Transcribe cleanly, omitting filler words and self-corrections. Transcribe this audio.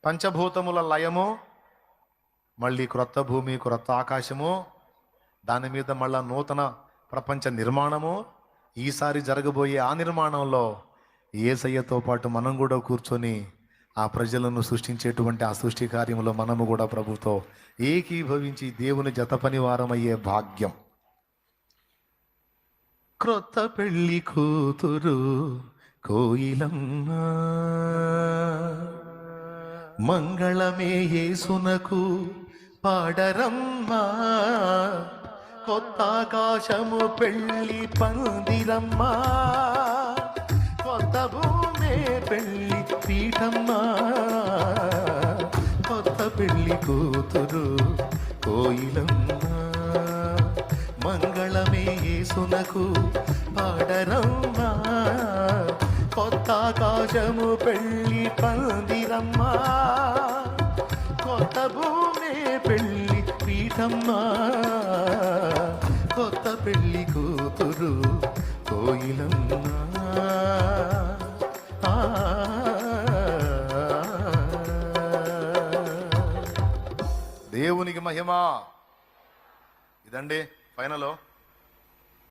పంచభూతముల లయము, మళ్ళీ క్రొత్త భూమి క్రొత్త ఆకాశము, దాని మీద మళ్ళా నూతన ప్రపంచ నిర్మాణము. ఈసారి జరగబోయే ఆ నిర్మాణంలో యేసయ్యతో పాటు మనం కూడా కూర్చొని ఆ ప్రజలను సృష్టించేటువంటి ఆ సృష్టి కార్యంలో మనము కూడా ప్రభుతో ఏకీభవించి దేవుని జత పనివారమయ్యే భాగ్యం. క్రొత్త పెళ్లి కూతురు కోయిలమ్మ, మంగళమే యేసునకు పాడరమ్మా, కొత్త ఆకాశము పెళ్లి పందిరమ్మా, కొత్త భూమే పెళ్లి పీఠమ్మా, కొత్త పెళ్లి కూతురు కోయిలమ్మ, మంగళమే యేసునకు పాడరమ్మా, కొత్త ఆకాశము పెళ్లి పందిరమ్మా, కొత్త భూమే పెళ్లి పీఠమ్మా, కొత్త పెళ్లి కూతురు కోయిలమ్మా. దేవునికి మహిమ. ఇదండి ఫైనల్.